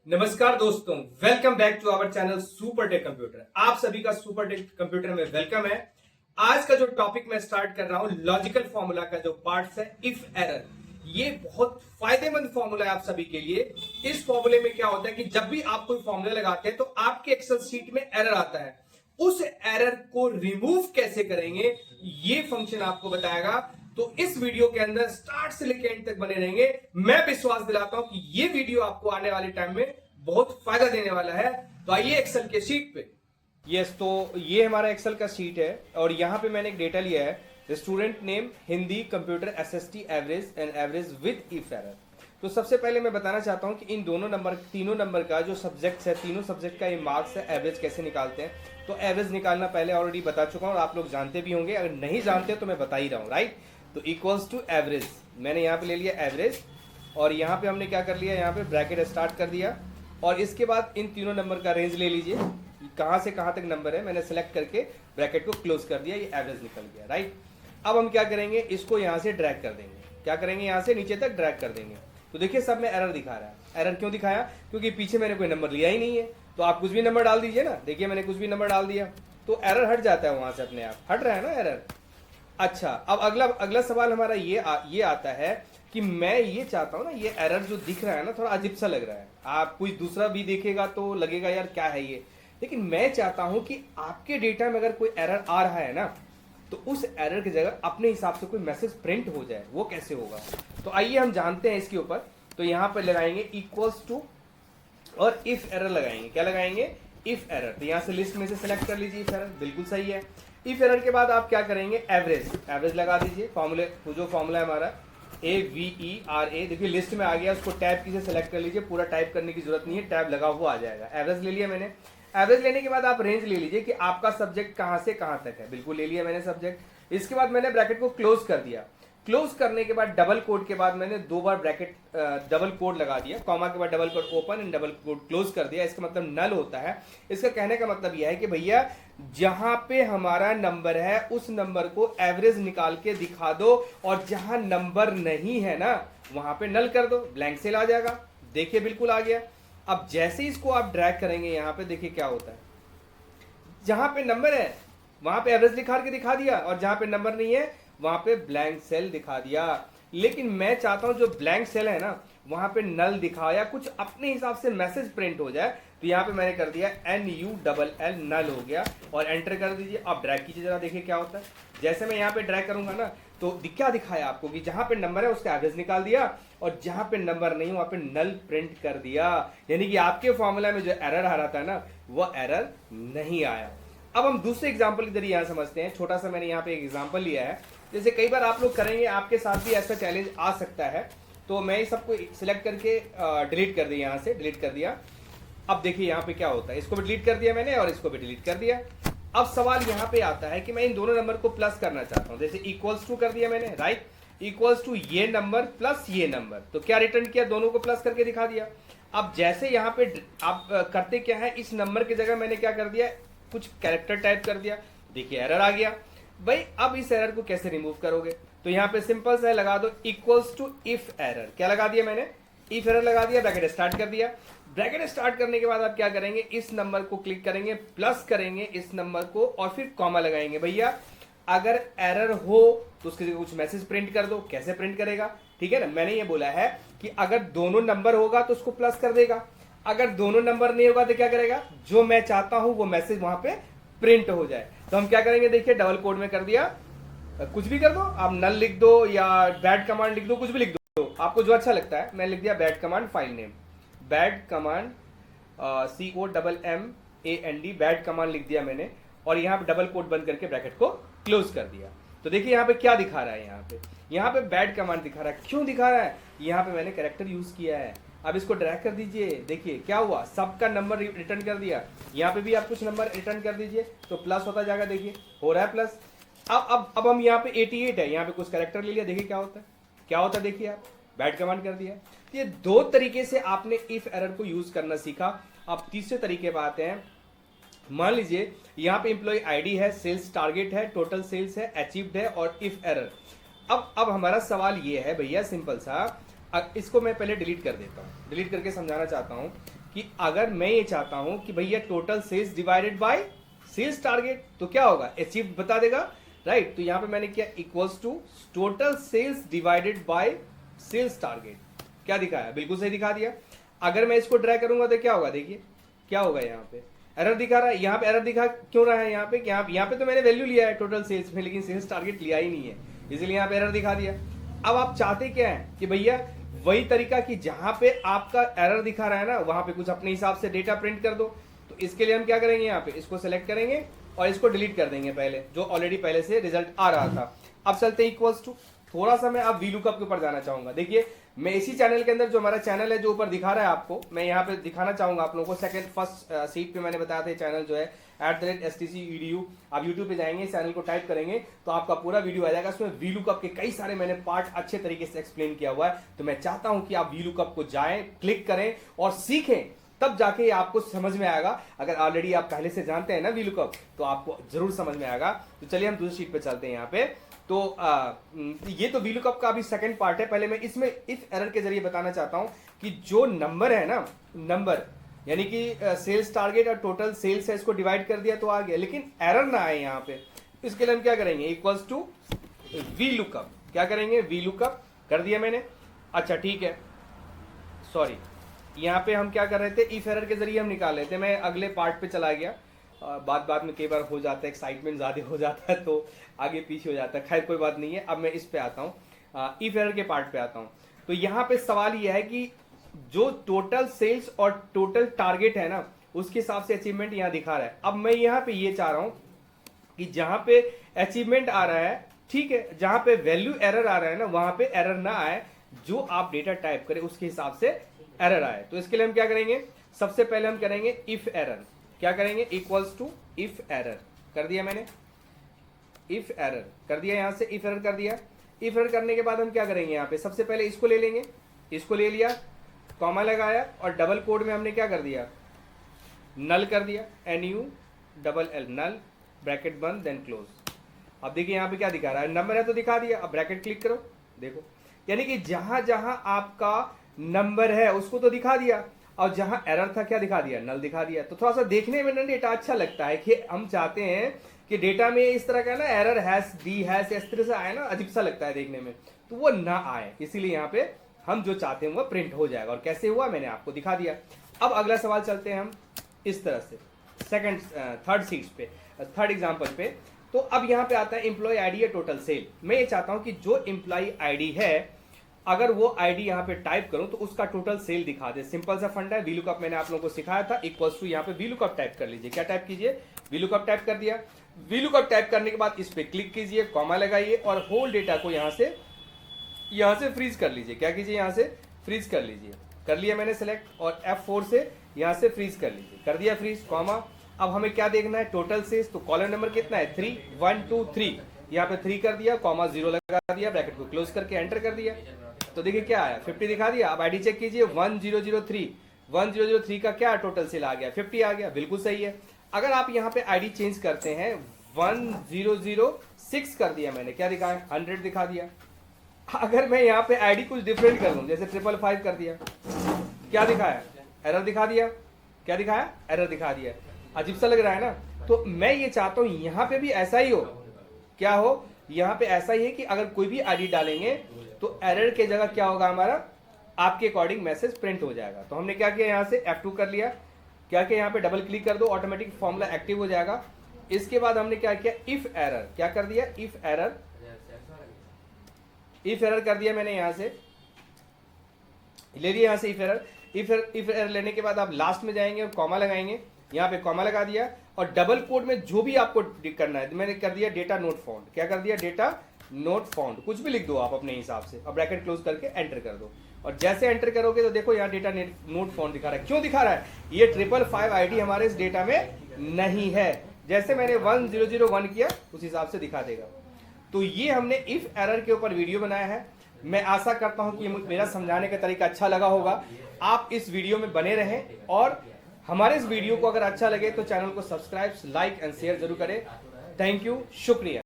नमस्कार दोस्तों, welcome back to our channel super tech computer. आप सभी का सुपर टेक कंप्यूटर में वेलकम है। आज का जो टॉपिक मैं स्टार्ट कर रहा हूं, लॉजिकल फॉर्मूला का जो पार्ट्स है, इफ एरर। ये बहुत फायदेमंद फॉर्मूला है आप सभी के लिए। इस फॉर्मूले में क्या होता है कि जब भी आप कोई फॉर्मूला लगाते हैं तो आपके एक्सेल शीट में एरर आता है। उस एरर को रिमूव कैसे करेंगे, ये फंक्शन आपको बताएगा। तो इस वीडियो के अंदर स्टार्ट से लेकर एंड तक बने रहेंगे। मैं विश्वास दिलाता हूं कि ये वीडियो आपको आने वाले टाइम में बहुत फायदा देने वाला है। तो आइए एक्सेल के शीट पे। तो ये हमारा एक्सेल का शीट है और यहां पे मैंने एक डेटा लिया है, student name Hindi computer SST average and average with if error. तो सबसे पहले मैं बताना चाहता हूं कि इन तीनों नंबर का जो सब्जेक्ट्स है, तीनों सब्जेक्ट का ये मार्क्स है, एवरेज कैसे निकालते हैं। तो एवरेज निकालना पहले ऑलरेडी बता चुका हूं और आप लोग जानते भी होंगे। अगर नहीं जानते तो मैं बता ही रहा हूं, राइट। तो इक्वल्स टू एवरेज, मैंने यहाँ पे ले लिया एवरेज और यहाँ पे हमने क्या कर लिया, यहाँ पे ब्रैकेट स्टार्ट कर दिया और इसके बाद इन तीनों नंबर का रेंज ले लीजिए, कहाँ से कहाँ तक नंबर है मैंने सेलेक्ट करके ब्रैकेट को क्लोज कर दिया, ये एवरेज निकल गया, राइट। अब हम क्या करेंगे, इसको यहाँ से ड्रैग कर देंगे। क्या करेंगे, यहाँ से नीचे तक ड्रैग कर देंगे। तो देखिए सब में एरर दिखा रहा है। एरर क्यों दिखाया, क्योंकि पीछे मैंने कोई नंबर लिया ही नहीं है। तो आप कुछ भी नंबर डाल दीजिए ना, देखिए मैंने कुछ भी नंबर डाल दिया तो एरर हट जाता है, वहां से अपने आप हट रहा है ना एरर। अच्छा, अब अगला सवाल हमारा ये आता है कि मैं ये चाहता हूं ना, ये एरर जो दिख रहा है ना थोड़ा अजीब सा लग रहा है। आप कोई दूसरा भी देखेगा तो लगेगा यार क्या है ये, लेकिन मैं चाहता हूं कि आपके डेटा में अगर कोई एरर आ रहा है ना तो उस एरर की जगह अपने हिसाब से कोई मैसेज प्रिंट हो जाए। वो कैसे होगा, तो आइए हम जानते हैं इसके ऊपर। तो यहां पर लगाएंगे इक्वल्स टू और इफ एरर लगाएंगे। क्या लगाएंगे, इफ एरर। तो यहां से लिस्ट में से सिलेक्ट कर लीजिए इफ एरर, बिल्कुल सही है। इफ एरर के बाद आप क्या करेंगे, एवरेज लगा दीजिए। फॉर्मूले जो फॉर्मूला है हमारा AVERA, देखिए लिस्ट में आ गया, उसको टैब की से सिलेक्ट कर लीजिए। पूरा टाइप करने की जरूरत नहीं है, टैब लगा हुआ आ जाएगा। एवरेज ले लिया मैंने। एवरेज लेने के बाद आप रेंज ले लीजिए कि आपका सब्जेक्ट कहां से कहां तक है, बिल्कुल ले लिया मैंने सब्जेक्ट। इसके बाद मैंने ब्रैकेट को क्लोज कर दिया। क्लोज करने के बाद डबल कोड के बाद मैंने 2 बार ब्रैकेट डबल कोड लगा दिया, कॉमा के बाद double quote open and double quote close कर दिया। इसका मतलब नल होता है। इसका कहने का मतलब यह है कि भैया जहां पे हमारा नंबर है उस नंबर को एवरेज निकाल के दिखा दो और जहां नंबर नहीं है ना वहां पे नल कर दो, ब्लैंक सेल आ जाएगा। देखिए बिल्कुल आ गया। अब जैसे इसको आप ड्रैग करेंगे यहां पे, देखिए क्या होता है, जहां पे नंबर है वहां पे एवरेज लिखा के दिखा दिया और जहां पे नंबर नहीं है वहां पे ब्लैंक सेल दिखा दिया। लेकिन मैं चाहता हूं जो ब्लैंक सेल है ना वहां पे नल दिखाया, कुछ अपने हिसाब से मैसेज प्रिंट हो जाए। तो यहां पे मैंने कर दिया NULL, नल हो गया और एंटर कर दीजिए। अब ड्रैग कीजिए जरा, देखिए क्या होता है। जैसे मैं यहां पे ड्रैग करूंगा ना तो क्या दिखाया आपको कि जहां पे नंबर है उसका एवरेज निकाल दिया और जहां पे नंबर नहीं वहां पे नल प्रिंट कर दिया। यानी कि आपके फॉर्मूला में जो एरर आ रहा था ना वो एरर नहीं आया। अब हम दूसरे एग्जाम्पल की जरिए यहां समझते हैं। छोटा सा मैंने यहाँ पे एक एग्जाम्पल लिया है, जैसे कई बार आप लोग करेंगे, आपके साथ भी ऐसा चैलेंज आ सकता है। तो मैं इस सबको सिलेक्ट करके डिलीट कर दिया, यहाँ से डिलीट कर दिया। अब देखिए यहाँ पे क्या होता है, इसको भी डिलीट कर दिया मैंने और इसको भी डिलीट कर दिया। अब सवाल यहाँ पे आता है कि मैं इन दोनों नंबर को प्लस करना चाहता हूँ। जैसे इक्वल्स टू कर दिया मैंने, राइट, इक्वल्स टू ये नंबर प्लस ये नंबर। तो क्या रिटर्न किया, दोनों को प्लस करके दिखा दिया। अब जैसे यहाँ पे आप करते क्या है, इस नंबर की जगह मैंने क्या कर दिया, कुछ कैरेक्टर टाइप कर दिया। देखिए एरर आ गया। भाई अब इस एरर को कैसे रिमूव करोगे, तो यहाँ पे सिंपल सा लगा दो इक्वल्स टू इफ एरर। क्या लगा दिया मैंने, इफ एरर लगा दिया, ब्रैकेट स्टार्ट कर दिया। ब्रैकेट स्टार्ट करने के बाद आप क्या करेंगे, इस नंबर को क्लिक करेंगे, प्लस करेंगे इस नंबर को और फिर कॉमा लगाएंगे। भैया अगर एरर हो तो उसके कुछ मैसेज प्रिंट कर दो। कैसे प्रिंट करेगा, ठीक है ना। मैंने ये बोला है कि अगर दोनों नंबर होगा तो उसको प्लस कर देगा, अगर दोनों नंबर नहीं होगा तो क्या करेगा, जो मैं चाहता हूं वो मैसेज वहां पे प्रिंट हो जाए। तो हम क्या करेंगे, देखिए डबल कोड में कर दिया, कुछ भी कर दो आप, नल लिख दो या बैड कमांड लिख दो, कुछ भी लिख दो आपको जो अच्छा लगता है। मैं लिख दिया bad command file name, bad command COMMAND, bad command लिख दिया मैंने और यहाँ पे डबल कोड बंद करके ब्रैकेट को क्लोज कर दिया। तो देखिए यहाँ पे क्या दिखा रहा है, यहाँ पे बैड कमांड दिखा रहा है। क्यों दिखा रहा है, यहाँ पे मैंने कैरेक्टर यूज किया है। अब इसको ड्रैग कर दीजिए, देखिए क्या हुआ, सबका नंबर रिटर्न कर दिया। यहाँ पे भी आप कुछ नंबर रिटर्न कर दीजिए तो प्लस होता जाएगा, देखिए हो रहा है प्लस। अब हम यहाँ पे 88 है, यहाँ पे कुछ कैरेक्टर ले लिया, देखिए क्या होता है, क्या होता है, देखिए आप बैड कमांड कर दिया। ये दो तरीके से आपने इफ एरर को यूज करना सीखा। अब तीसरे तरीके पर आते हैं। मान लीजिए यहाँ पे एम्प्लॉय आईडी है, सेल्स टारगेट है, टोटल सेल्स है, अचीव्ड है और इफ एरर। अब हमारा सवाल ये है भैया सिंपल सा, इसको मैं पहले डिलीट कर देता हूँ, डिलीट करके समझाना चाहता हूँ कि अगर मैं ये चाहता हूं कि भैया total sales divided by sales target, तो क्या होगा, अचीव बता देगा, राइट। तो यहां पे मैंने किया equals to total sales divided by sales target, क्या दिखाया, बिल्कुल सही दिखा दिया। अगर मैं इसको ड्रैग करूंगा तो क्या होगा, देखिए क्या होगा, यहाँ पे एरर दिखा रहा है। यहाँ पे एरर दिखा क्यों रहा है, यहाँ पे यहाँ पे तो मैंने वैल्यू लिया है टोटल सेल्स में, लेकिन सेल्स टारगेट लिया ही नहीं है, इसलिए यहाँ पे एरर दिखा दिया। अब आप चाहते क्या है कि भैया वही तरीका कि जहां पे आपका एरर दिखा रहा है ना, वहां पे कुछ अपने हिसाब से डेटा प्रिंट कर दो। तो इसके लिए हम क्या करेंगे, यहाँ पे इसको सेलेक्ट करेंगे और इसको डिलीट कर देंगे पहले, जो ऑलरेडी पहले से रिजल्ट आ रहा था। अब चलते हैं इक्वल्स टू, थोड़ा सा मैं अब वीलुकअप के ऊपर जाना चाहूंगा। देखिए मैं इसी चैनल के अंदर, जो हमारा चैनल है जो ऊपर दिखा रहा है आपको, मैं यहाँ पे दिखाना चाहूंगा आप लोगों को। सेकंड फर्स्ट सीट पे मैंने बताया था चैनल जो है @STC-EDU, आप यूट्यूब पे जाएंगे, चैनल को टाइप करेंगे तो आपका पूरा वीडियो आ जाएगा। उसमें वीलुकअप के कई सारे मैंने पार्ट अच्छे तरीके से एक्सप्लेन किया हुआ है। तो मैं चाहता हूं कि आप वीलुकअप को जाएं, क्लिक करें और सीखें, तब जाके आपको समझ में आएगा। अगर ऑलरेडी आप पहले से जानते हैं ना वीलुकअप, तो आपको जरूर समझ में आएगा। तो चलिए हम दूसरी शीट पे चलते हैं यहाँ पे। तो ये तो वीलुकअप का अभी सेकंड पार्ट है। पहले मैं इसमें इफ एरर के जरिए बताना चाहता हूं कि जो नंबर है ना, नंबर यानी कि सेल्स टारगेट और टोटल सेल्स है, इसको डिवाइड कर दिया तो आ गया, लेकिन एरर ना आए यहाँ पे। इसके लिए हम क्या करेंगे, इक्वल्स टू वीलुकअप, क्या करेंगे, वीलुकअप कर दिया मैंने। अच्छा ठीक है, सॉरी, यहाँ पे हम क्या कर रहे थे, इफ एरर के जरिए हम निकाल रहे थे। मैं अगले पार्ट पे चला गया, बात में कई बार हो जाता है, एक्साइटमेंट ज्यादा हो जाता है तो आगे पीछे हो जाता है। खैर कोई बात नहीं है, अब मैं इस पे आता हूँ, इफ एरर के पार्ट पे आता हूँ। तो यहाँ पे सवाल यह है कि जो टोटल सेल्स और टोटल टारगेट है ना, उसके हिसाब से अचीवमेंट यहाँ दिखा रहा है। अब मैं यहाँ पे ये चाह रहा हूं कि जहां पे अचीवमेंट आ रहा है, ठीक है, जहां पे वैल्यू एरर आ रहा है ना, वहां पे एरर ना आए, जो आप डेटा टाइप करें उसके हिसाब से एरर आए। तो इसके लिए हम क्या करेंगे, सबसे पहले हम करेंगे इफ एरर, क्या करेंगे, इक्वल्स टू इफ एरर कर दिया मैंने, इफ एरर कर दिया, यहां से इफ एरर कर दिया। इफ एरर करने के बाद हम क्या करेंगे, यहाँ पे सबसे पहले इसको ले लेंगे, इसको ले लिया, कॉमा लगाया और डबल कोड में हमने क्या कर दिया, नल कर दिया, NULL, नल, ब्रैकेट बंद, देन क्लोज। अब देखिए यहाँ पे क्या दिखा रहा है, नंबर है तो दिखा दिया। अब ब्रैकेट क्लिक करो, देखो, यानी कि जहां जहां आपका नंबर है उसको तो दिखा दिया, और जहां एरर था क्या दिखा दिया, नल दिखा दिया। तो थोड़ा सा देखने में ना डेटा अच्छा लगता है कि हम चाहते हैं कि डेटा में इस तरह का ना एरर हैश डी हैश इस तरह से आए ना, अजीब सा लगता है देखने में, तो वो ना आए, इसीलिए यहाँ पे हम जो चाहते हैं वो प्रिंट हो जाएगा। और कैसे हुआ मैंने आपको दिखा दिया। अब अगला सवाल चलते हैं हम इस तरह से सेकंड थर्ड सीट पे, थर्ड एग्जांपल पे। तो अब यहाँ पे आता है एम्प्लॉय आईडी या टोटल सेल। मैं ये चाहता हूं कि जो एम्प्लॉय आईडी है, अगर वो आईडी यहाँ पे टाइप करूं तो उसका टोटल सेल दिखा दे। सिंपल सा फंडा है, वीलुकअप मैंने आप लोगों को सिखाया था, इक्वल्स टू यहाँ पे वीलुकअप टाइप कर लीजिए। क्या टाइप कीजिए, वीलुकअप टाइप कर दिया। वीलुकअप टाइप करने के बाद इस पे क्लिक कीजिए, कॉमा लगाइए और होल डेटा को यहाँ से फ्रीज कर लीजिए। क्या कीजिए, यहाँ से फ्रीज कर लीजिए। कर लिया मैंने सेलेक्ट, और F4 से यहाँ से फ्रीज कर लीजिए, कर दिया फ्रीज, कॉमा। अब हमें क्या देखना है, टोटल सेल्स, तो कॉलम नंबर कितना है, 3, 1 2 3, यहाँ पे 3 कर दिया, कॉमा 0 लगा दिया, ब्रैकेट को क्लोज करके एंटर कर दिया। तो देखिए क्या आया, 50 दिखा दिया। अब आईडी चेक कीजिए, 1003 का क्या टोटल सेल आ गया, 50 आ गया, बिल्कुल सही है। अगर आप यहाँ पे आईडी चेंज करते हैं, 1006 कर दिया मैंने, क्या दिखा है, 100 दिखा दिया। अगर मैं यहाँ पे आईडी कुछ डिफरेंट कर दूं, जैसे 555 कर दिया, क्या दिखाया, एरर दिखा दिया। क्या दिखाया, एरर दिखा दिया। अजीब सा लग रहा है ना। तो मैं ये चाहता हूं यहाँ पे भी ऐसा ही हो, क्या हो, यहाँ पे ऐसा ही है कि अगर कोई भी आईडी डालेंगे तो एरर के जगह क्या होगा, हमारा आपके अकॉर्डिंग मैसेज प्रिंट हो जाएगा। तो हमने क्या किया, यहाँ से F2 कर लिया, क्या किया, यहाँ पे डबल क्लिक कर दो, ऑटोमेटिक फॉर्मूला एक्टिव हो जाएगा। इसके बाद हमने क्या किया, इफ एरर, क्या कर दिया, इफ एरर कर दिया मैंने, यहां से ले लिया, यहां से इफ एरर लेने के बाद आप लास्ट में जाएंगे और कॉमा लगाएंगे, यहां पे कॉमा लगा दिया, और डबल कोड में जो भी आपको करना है, मैंने कर दिया डेटा नोट फाउंड। क्या कर दिया, डेटा नोट फाउंड, कुछ भी लिख दो आप अपने हिसाब से, और ब्रैकेट क्लोज करके एंटर कर दो। और जैसे एंटर करोगे तो देखो यहाँ डेटा नोट फाउंड दिखा रहा है। क्यों दिखा रहा है, ये 555 आईडी हमारे इस डेटा में नहीं है। जैसे मैंने 1001 किया उस हिसाब से दिखा देगा। तो ये हमने इफ एरर के ऊपर वीडियो बनाया है। मैं आशा करता हूं कि मेरा समझाने का तरीका अच्छा लगा होगा। आप इस वीडियो में बने रहें, और हमारे इस वीडियो को अगर अच्छा लगे तो चैनल को सब्सक्राइब, लाइक एंड शेयर जरूर करें। थैंक यू, शुक्रिया।